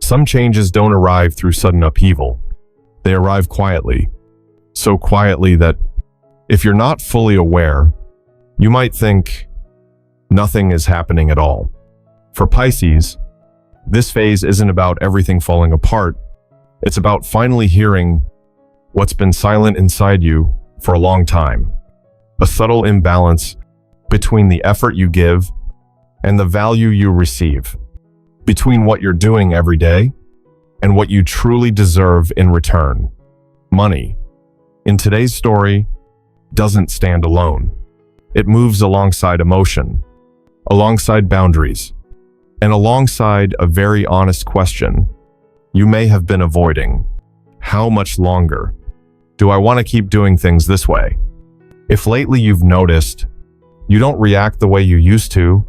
Some changes don't arrive through sudden upheaval. They arrive quietly, so quietly that if you're not fully aware, you might think nothing is happening at all. For Pisces, this phase isn't about everything falling apart. It's about finally hearing what's been silent inside you for a long time. A subtle imbalance between the effort you give and the value you receive, between what you're doing every day and what you truly deserve in return. Money, in today's story, doesn't stand alone. It moves alongside emotion, alongside boundaries, and alongside a very honest question you may have been avoiding. How much longer? Do I want to keep doing things this way? If lately you've noticed you don't react the way you used to,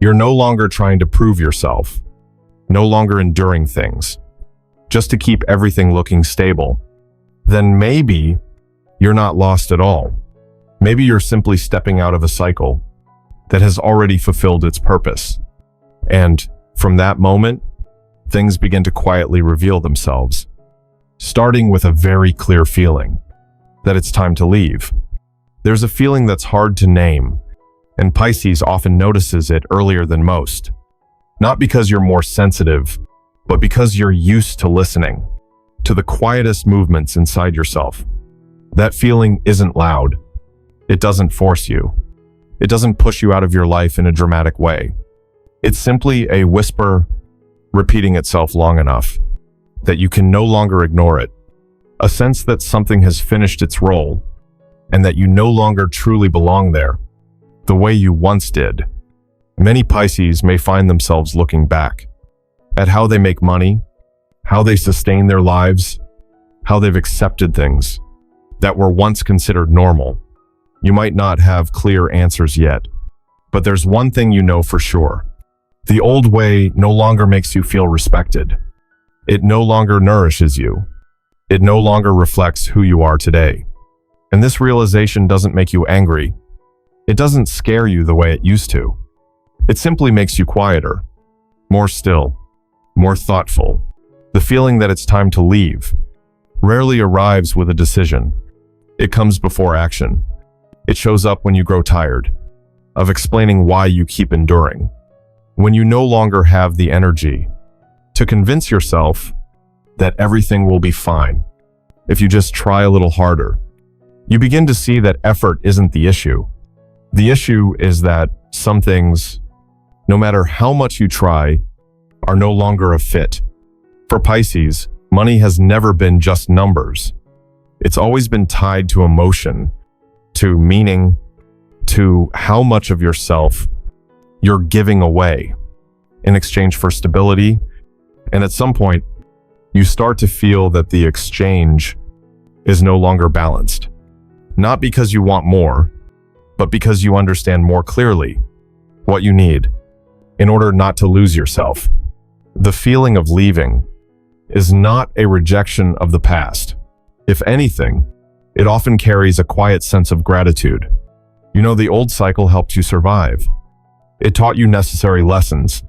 you're no longer trying to prove yourself, no longer enduring things, just to keep everything looking stable, then maybe you're not lost at all. Maybe you're simply stepping out of a cycle that has already fulfilled its purpose. And from that moment, things begin to quietly reveal themselves, starting with a very clear feeling that it's time to leave. There's a feeling that's hard to name, and Pisces often notices it earlier than most. Not because you're more sensitive, but because you're used to listening to the quietest movements inside yourself. That feeling isn't loud. It doesn't force you. It doesn't push you out of your life in a dramatic way. It's simply a whisper repeating itself long enough that you can no longer ignore it. A sense that something has finished its role and that you no longer truly belong there the way you once did. Many Pisces may find themselves looking back at how they make money, how they sustain their lives, how they've accepted things that were once considered normal. You might not have clear answers yet, but there's one thing you know for sure. The old way no longer makes you feel respected. It no longer nourishes you. It no longer reflects who you are today. And this realization doesn't make you angry. It doesn't scare you the way it used to. It simply makes you quieter, more still, more thoughtful. The feeling that it's time to leave rarely arrives with a decision. It comes before action. It shows up when you grow tired of explaining why you keep enduring, when you no longer have the energy to convince yourself that everything will be fine if you just try a little harder. You begin to see that effort isn't the issue. The issue is that some things, no matter how much you try, are no longer a fit. For Pisces, money has never been just numbers. It's always been tied to emotion, to meaning, to how much of yourself you're giving away in exchange for stability. And at some point, you start to feel that the exchange is no longer balanced. Not because you want more, but because you understand more clearly what you need in order not to lose yourself. The feeling of leaving is not a rejection of the past. If anything, it often carries a quiet sense of gratitude. You know, the old cycle helped you survive. It taught you necessary lessons.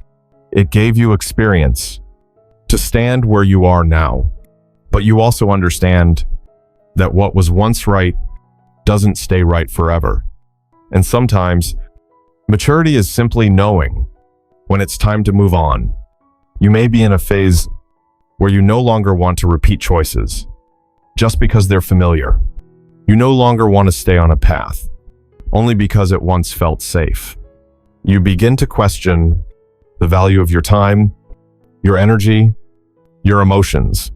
It gave you experience to stand where you are now. But you also understand that what was once right doesn't stay right forever. And sometimes, maturity is simply knowing when it's time to move on. You may be in a phase where you no longer want to repeat choices just because they're familiar. You no longer want to stay on a path only because it once felt safe. You begin to question the value of your time, your energy, your emotions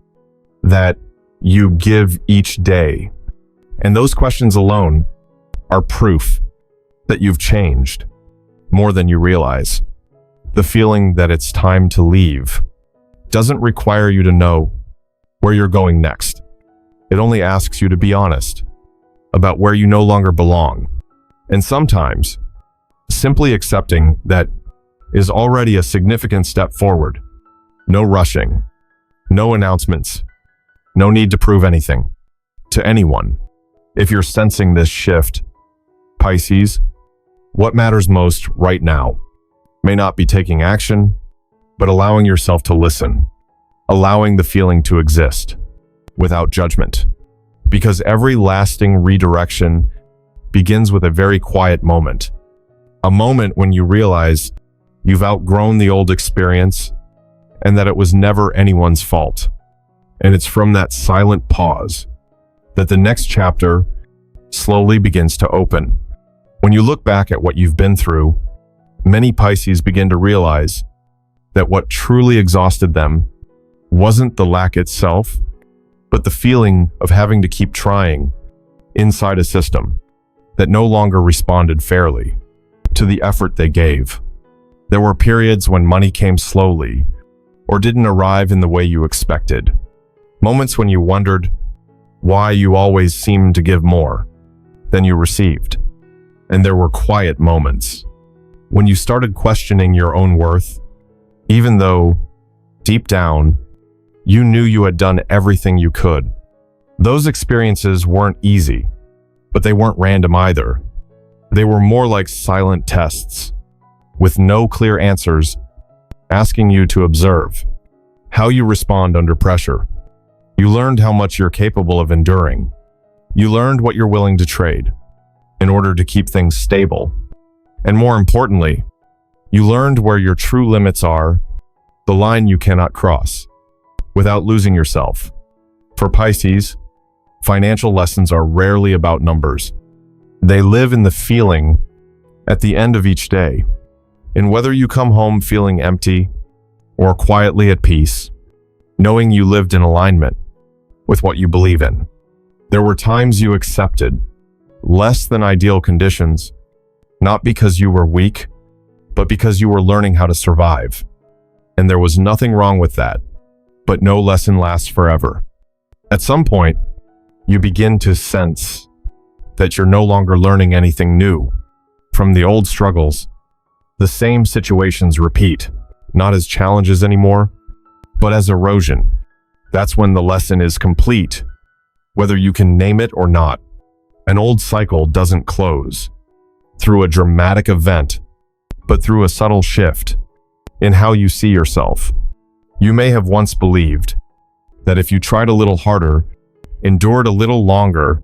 that you give each day. And those questions alone are proof that you've changed more than you realize. The feeling that it's time to leave doesn't require you to know where you're going next. It only asks you to be honest about where you no longer belong. And sometimes, simply accepting that is already a significant step forward. No rushing, no announcements, no need to prove anything to anyone. If you're sensing this shift, Pisces, what matters most right now may not be taking action, but allowing yourself to listen. allowing the feeling to exist without judgment. Because every lasting redirection begins with a very quiet moment. A moment when you realize you've outgrown the old experience and that it was never anyone's fault. And it's from that silent pause that the next chapter slowly begins to open. When you look back at what you've been through, many Pisces begin to realize that what truly exhausted them wasn't the lack itself, but the feeling of having to keep trying inside a system that no longer responded fairly to the effort they gave. There were periods when money came slowly or didn't arrive in the way you expected. Moments when you wondered why you always seemed to give more than you received. And there were quiet moments when you started questioning your own worth, even though deep down you knew you had done everything you could. Those experiences weren't easy, but they weren't random either. They were more like silent tests, with no clear answers, asking you to observe how you respond under pressure. You learned how much you're capable of enduring. You learned what you're willing to trade in order to keep things stable. And more importantly, you learned where your true limits are, the line you cannot cross without losing yourself. For Pisces, financial lessons are rarely about numbers. They live in the feeling at the end of each day, in whether you come home feeling empty or quietly at peace, knowing you lived in alignment with what you believe in. There were times you accepted less than ideal conditions, not because you were weak, but because you were learning how to survive. And there was nothing wrong with that, but no lesson lasts forever. At some point, you begin to sense that you're no longer learning anything new. From the old struggles, the same situations repeat, not as challenges anymore, but as erosion. That's when the lesson is complete, whether you can name it or not. An old cycle doesn't close through a dramatic event, but through a subtle shift in how you see yourself. You may have once believed that if you tried a little harder, endured a little longer,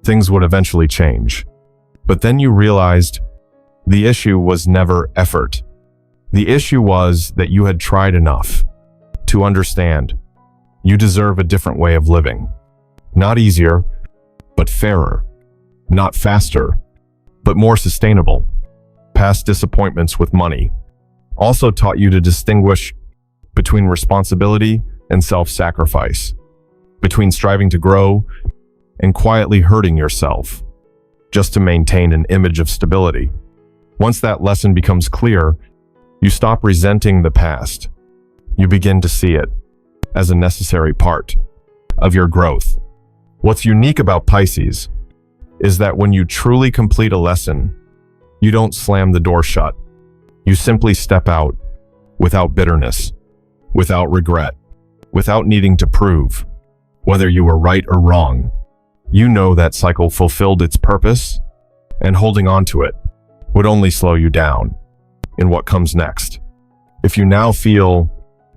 things would eventually change. But then you realized the issue was never effort. The issue was that you had tried enough to understand you deserve a different way of living. Not easier, but fairer. Not faster, but more sustainable. Past disappointments with money also taught you to distinguish between responsibility and self-sacrifice, between striving to grow and quietly hurting yourself just to maintain an image of stability. Once that lesson becomes clear, you stop resenting the past. You begin to see it as a necessary part of your growth. What's unique about Pisces is that when you truly complete a lesson, you don't slam the door shut. You simply step out without bitterness, without regret, without needing to prove whether you were right or wrong. You know that cycle fulfilled its purpose, and holding on to it would only slow you down in what comes next. If you now feel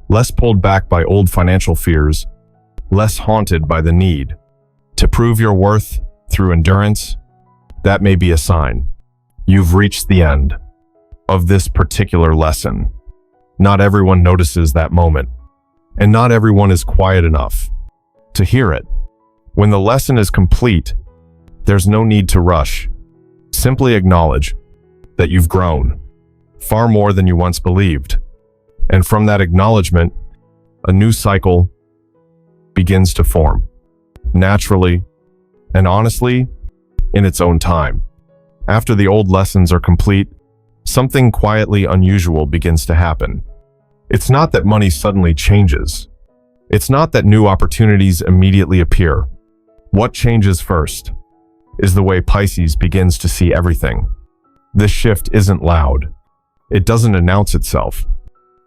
less pulled back by old financial fears, less haunted by the need to prove your worth through endurance, that may be a sign you've reached the end of this particular lesson. Not everyone notices that moment, and not everyone is quiet enough to hear it. When the lesson is complete, there's no need to rush. Simply acknowledge that you've grown far more than you once believed. And from that acknowledgement, a new cycle begins to form, naturally and honestly, in its own time. After the old lessons are complete, something quietly unusual begins to happen. It's not that money suddenly changes. It's not that new opportunities immediately appear. What changes first is the way Pisces begins to see everything. This shift isn't loud. It doesn't announce itself.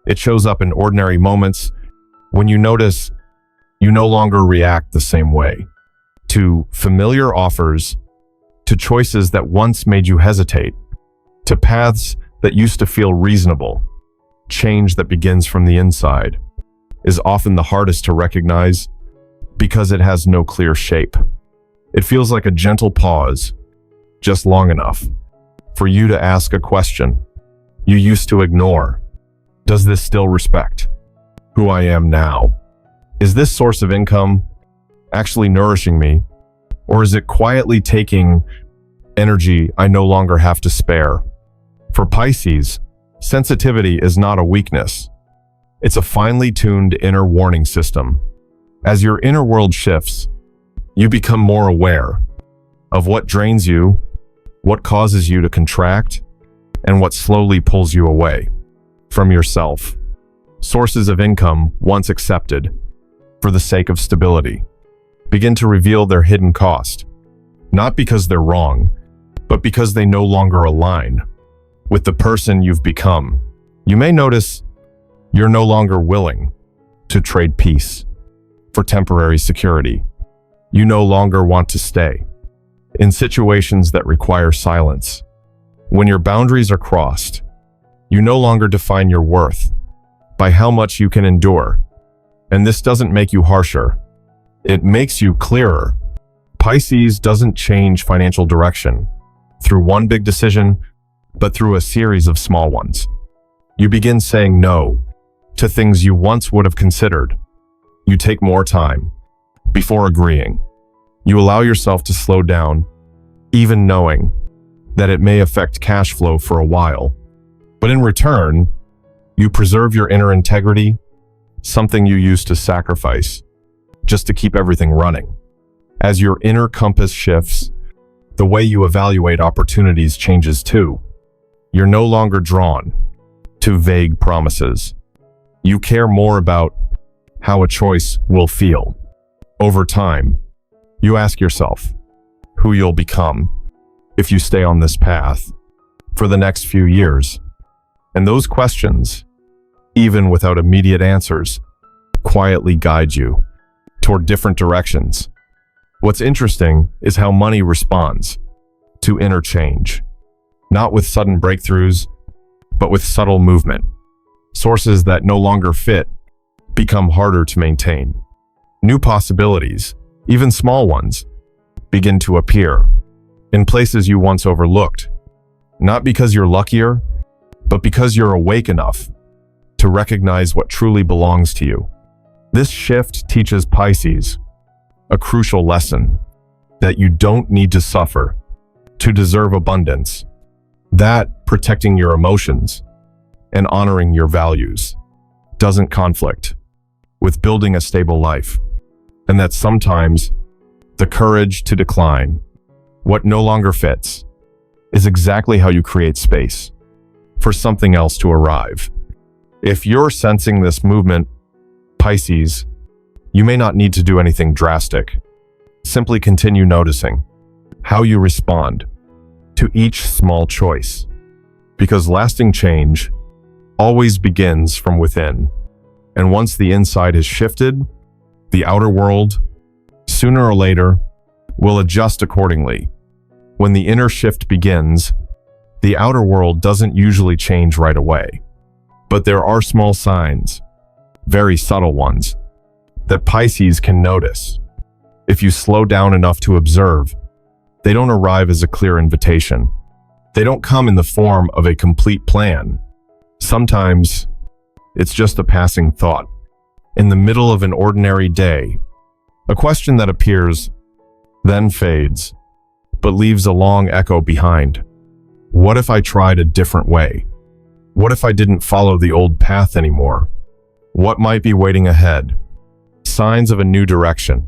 It shows up in ordinary moments when you notice you no longer react the same way to familiar offers, to choices that once made you hesitate, to paths that used to feel reasonable. Change that begins from the inside is often the hardest to recognize because it has no clear shape. It feels like a gentle pause, just long enough for you to ask a question you used to ignore. Does this still respect who I am now? Is this source of income actually nourishing me? Or is it quietly taking energy I no longer have to spare? For Pisces, sensitivity is not a weakness. It's a finely tuned inner warning system. As your inner world shifts, you become more aware of what drains you, what causes you to contract, and what slowly pulls you away from yourself. Sources of income, once accepted for the sake of stability, begin to reveal their hidden cost, not because they're wrong, but because they no longer align with the person you've become. You may notice you're no longer willing to trade peace for temporary security. You no longer want to stay in situations that require silence. When your boundaries are crossed, you no longer define your worth by how much you can endure. And this doesn't make you harsher. It makes you clearer. Pisces doesn't change financial direction through one big decision, but through a series of small ones. You begin saying no to things you once would have considered. You take more time before agreeing. You allow yourself to slow down, even knowing that it may affect cash flow for a while. But in return, you preserve your inner integrity, something you used to sacrifice just to keep everything running. As your inner compass shifts, the way you evaluate opportunities changes too. You're no longer drawn to vague promises. You care more about how a choice will feel. Over time, you ask yourself who you'll become if you stay on this path for the next few years. And those questions, even without immediate answers, quietly guide you toward different directions. What's interesting is how money responds to inner change, not with sudden breakthroughs, but with subtle movement. Sources that no longer fit become harder to maintain. New possibilities, even small ones, begin to appear in places you once overlooked, not because you're luckier, but because you're awake enough to recognize what truly belongs to you. This shift teaches Pisces a crucial lesson: that you don't need to suffer to deserve abundance, that protecting your emotions and honoring your values doesn't conflict with building a stable life, and that sometimes the courage to decline what no longer fits is exactly how you create space for something else to arrive. If you're sensing this movement, Pisces, you may not need to do anything drastic. Simply continue noticing how you respond to each small choice, because lasting change always begins from within. And once the inside has shifted, the outer world, sooner or later, will adjust accordingly. When the inner shift begins, the outer world doesn't usually change right away. But there are small signs, very subtle ones, that Pisces can notice. If you slow down enough to observe, they don't arrive as a clear invitation. They don't come in the form of a complete plan. Sometimes it's just a passing thought in the middle of an ordinary day, a question that appears, then fades, but leaves a long echo behind. What if I tried a different way? What if I didn't follow the old path anymore? What might be waiting ahead? Signs of a new direction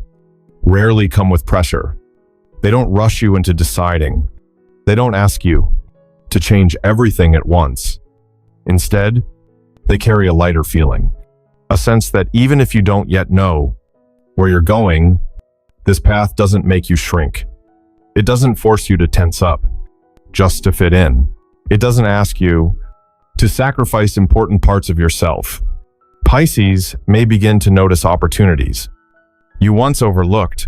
rarely come with pressure. They don't rush you into deciding. They don't ask you to change everything at once. Instead, they carry a lighter feeling, a sense that even if you don't yet know where you're going, this path doesn't make you shrink. It doesn't force you to tense up just to fit in. It doesn't ask you to sacrifice important parts of yourself. Pisces may begin to notice opportunities you once overlooked,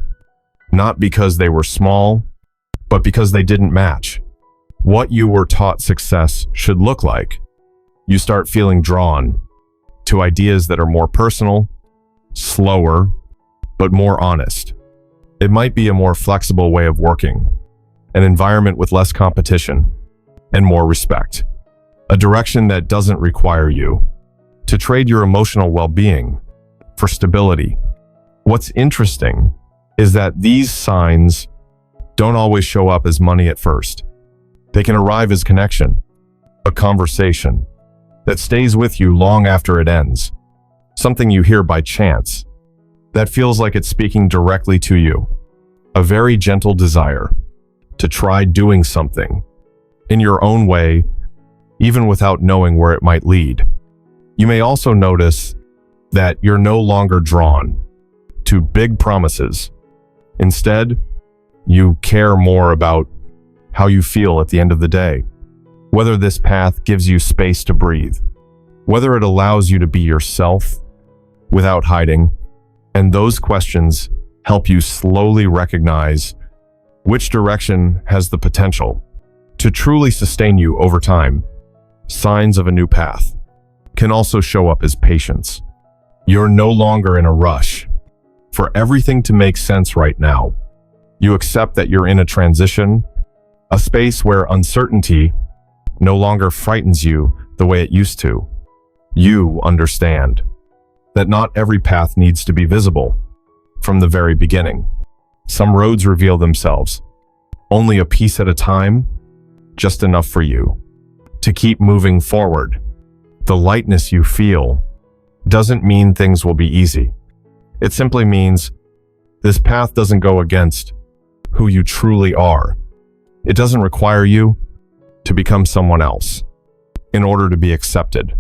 not because they were small, but because they didn't match what you were taught success should look like. You start feeling drawn to ideas that are more personal, slower, but more honest. It might be a more flexible way of working, an environment with less competition and more respect, a direction that doesn't require you to trade your emotional well-being for stability. What's interesting is that these signs don't always show up as money at first. They can arrive as connection, a conversation that stays with you long after it ends, something you hear by chance that feels like it's speaking directly to you, a very gentle desire to try doing something in your own way, even without knowing where it might lead. You may also notice that you're no longer drawn to big promises. Instead, you care more about how you feel at the end of the day, whether this path gives you space to breathe, whether it allows you to be yourself without hiding, and those questions help you slowly recognize which direction has the potential to truly sustain you over time. Signs of a new path can also show up as patience. You're no longer in a rush for everything to make sense right now. You accept that you're in a transition, a space where uncertainty no longer frightens you the way it used to. You understand that not every path needs to be visible from the very beginning. Some roads reveal themselves, only a piece at a time, just enough for you to keep moving forward. The lightness you feel doesn't mean things will be easy. It simply means this path doesn't go against who you truly are. It doesn't require you to become someone else in order to be accepted.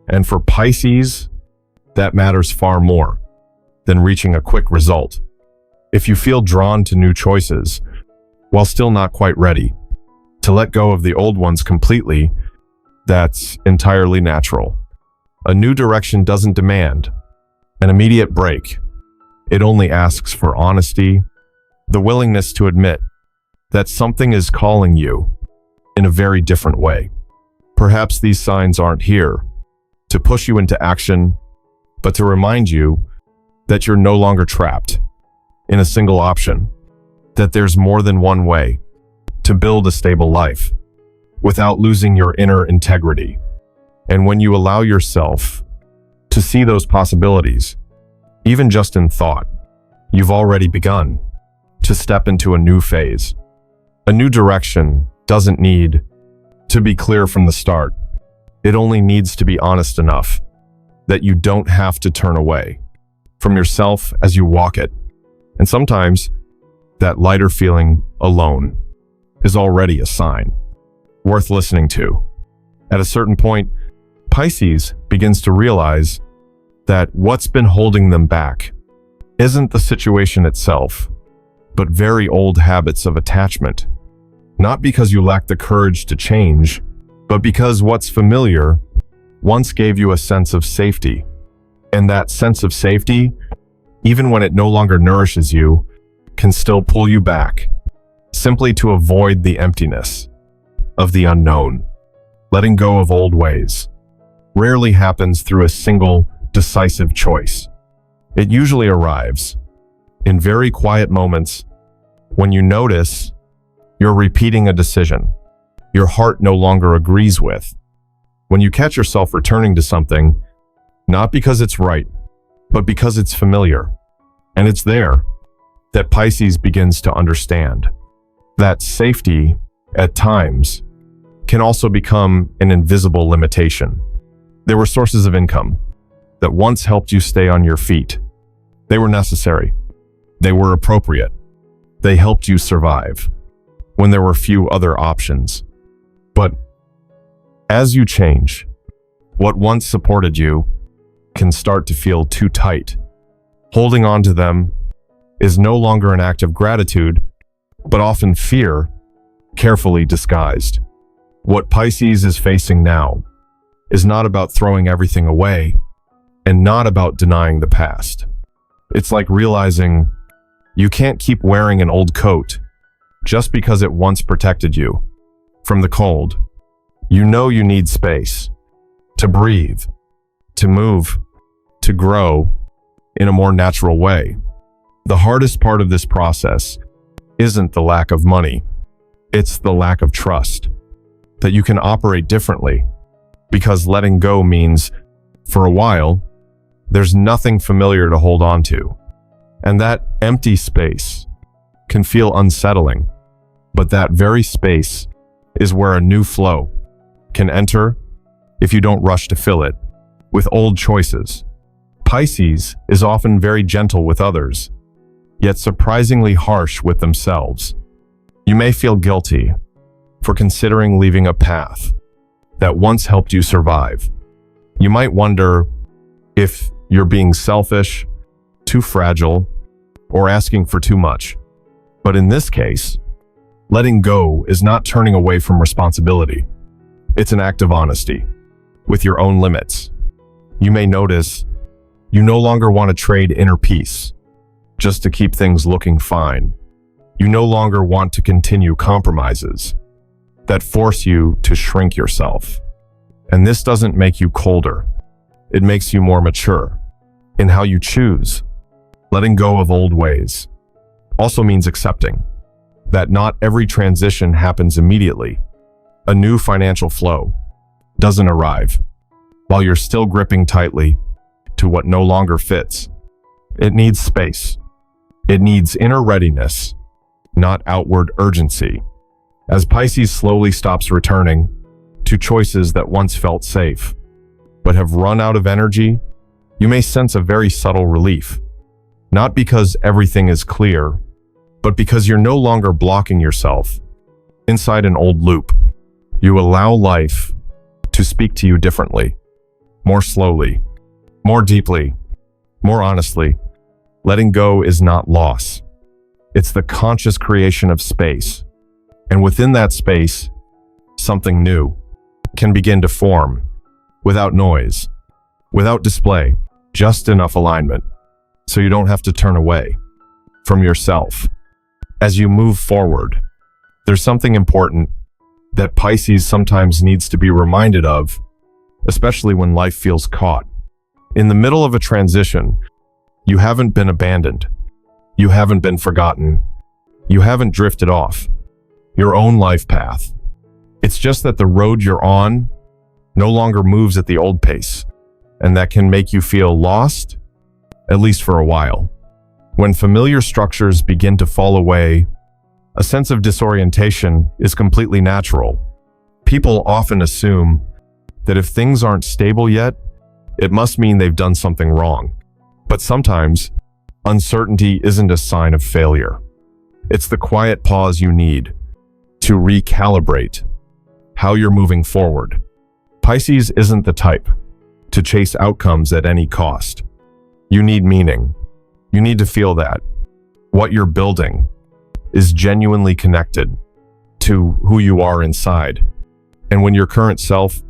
And for Pisces, that matters far more than reaching a quick result. If you feel drawn to new choices, while still not quite ready to let go of the old ones completely, that's entirely natural. A new direction doesn't demand an immediate break. It only asks for honesty, the willingness to admit that something is calling you in a very different way. Perhaps these signs aren't here to push you into action, but to remind you that you're no longer trapped in a single option, that there's more than one way to build a stable life without losing your inner integrity. And when you allow yourself to see those possibilities, even just in thought, you've already begun to step into a new phase. A new direction doesn't need to be clear from the start. It only needs to be honest enough that you don't have to turn away from yourself as you walk it. And sometimes that lighter feeling alone is already a sign worth listening to. At a certain point, Pisces begins to realize that what's been holding them back isn't the situation itself, but very old habits of attachment. Not because you lack the courage to change, but because what's familiar once gave you a sense of safety. And that sense of safety, even when it no longer nourishes you, can still pull you back, simply to avoid the emptiness of the unknown. Letting go of old ways rarely happens through a single decisive choice. It usually arrives in very quiet moments when you notice you're repeating a decision your heart no longer agrees with. When you catch yourself returning to something, not because it's right, but because it's familiar. And it's there that Pisces begins to understand that safety, at times, can also become an invisible limitation. There were sources of income that once helped you stay on your feet. They were necessary. They were appropriate. They helped you survive when there were few other options. But as you change, what once supported you can start to feel too tight. Holding on to them is no longer an act of gratitude, but often fear, carefully disguised. What Pisces is facing now is not about throwing everything away and not about denying the past. It's like realizing you can't keep wearing an old coat just because it once protected you from the cold. You know you need space to breathe, to move, to grow, in a more natural way. The hardest part of this process isn't the lack of money, it's the lack of trust that you can operate differently, because letting go means, for a while, there's nothing familiar to hold on to. And that empty space can feel unsettling, but that very space is where a new flow can enter if you don't rush to fill it with old choices. Pisces is often very gentle with others, yet surprisingly harsh with themselves. You may feel guilty for considering leaving a path that once helped you survive. You might wonder if you're being selfish, too fragile, or asking for too much. But in this case, letting go is not turning away from responsibility. It's an act of honesty with your own limits. You may notice you no longer want to trade inner peace just to keep things looking fine. You no longer want to continue compromises that force you to shrink yourself. And this doesn't make you colder. It makes you more mature in how you choose. Letting go of old ways also means accepting that not every transition happens immediately. A new financial flow doesn't arrive while you're still gripping tightly to what no longer fits. It needs space. It needs inner readiness, not outward urgency. As Pisces slowly stops returning to choices that once felt safe, but have run out of energy, you may sense a very subtle relief. Not because everything is clear, but because you're no longer blocking yourself inside an old loop. You allow life to speak to you differently, more slowly, more deeply, more honestly. Letting go is not loss. It's the conscious creation of space. And within that space, something new can begin to form without noise, without display, just enough alignment so you don't have to turn away from yourself. As you move forward, there's something important that Pisces sometimes needs to be reminded of, especially when life feels caught. In the middle of a transition, you haven't been abandoned. You haven't been forgotten. You haven't drifted off your own life path. It's just that the road you're on no longer moves at the old pace, and that can make you feel lost, at least for a while. When familiar structures begin to fall away, a sense of disorientation is completely natural. People often assume that if things aren't stable yet, it must mean they've done something wrong. But sometimes, uncertainty isn't a sign of failure. It's the quiet pause you need to recalibrate how you're moving forward. Pisces isn't the type to chase outcomes at any cost. You need meaning. You need to feel that what you're building is genuinely connected to who you are inside. And when your current self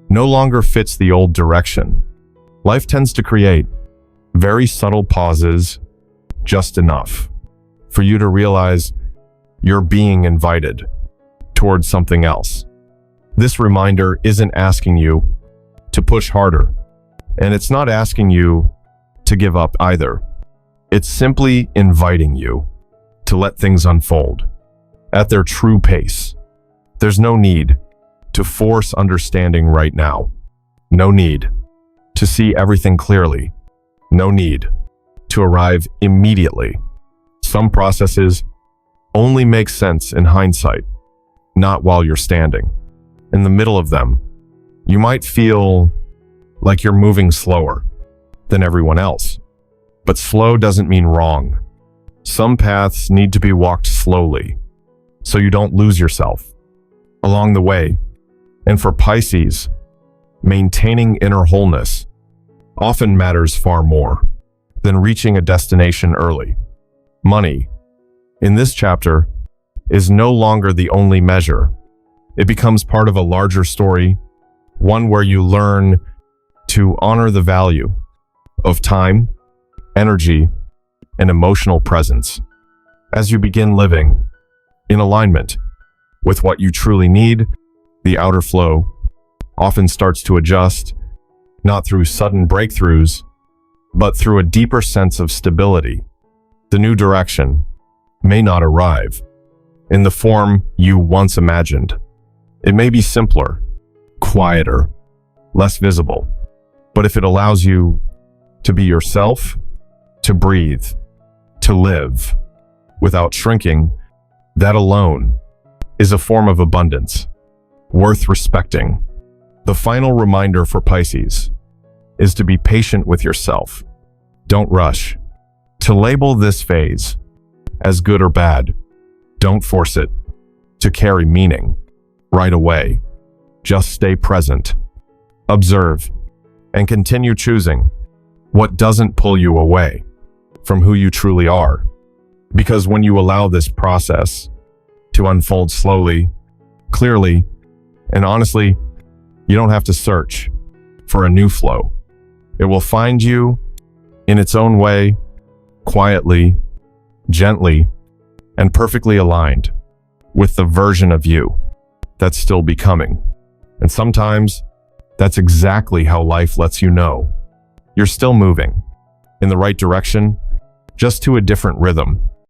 no longer fits the old direction, life tends to create very subtle pauses, just enough for you to realize you're being invited towards something else. This reminder isn't asking you to push harder, and it's not asking you to give up either. It's simply inviting you to let things unfold at their true pace. There's no need to force understanding right now. No need to see everything clearly. No need to arrive immediately. Some processes only make sense in hindsight, not while you're standing in the middle of them. You might feel like you're moving slower than everyone else, but slow doesn't mean wrong. Some paths need to be walked slowly so you don't lose yourself along the way. And for Pisces, maintaining inner wholeness often matters far more than reaching a destination early. Money, in this chapter, is no longer the only measure. It becomes part of a larger story, one where you learn to honor the value of time, energy, and emotional presence as you begin living in alignment with what you truly need. The outer flow often starts to adjust, not through sudden breakthroughs, but through a deeper sense of stability. The new direction may not arrive in the form you once imagined. It may be simpler, quieter, less visible, but if it allows you to be yourself, to breathe, to live without shrinking, that alone is a form of abundance worth respecting. The final reminder for Pisces is to be patient with yourself. Don't rush. To label this phase as good or bad, don't force it to carry meaning right away. Just stay present, observe, and continue choosing what doesn't pull you away from who you truly are. Because when you allow this process to unfold slowly, clearly, and honestly, you don't have to search for a new flow. It will find you in its own way, quietly, gently, and perfectly aligned with the version of you that's still becoming. And sometimes that's exactly how life lets you know you're still moving in the right direction, just to a different rhythm.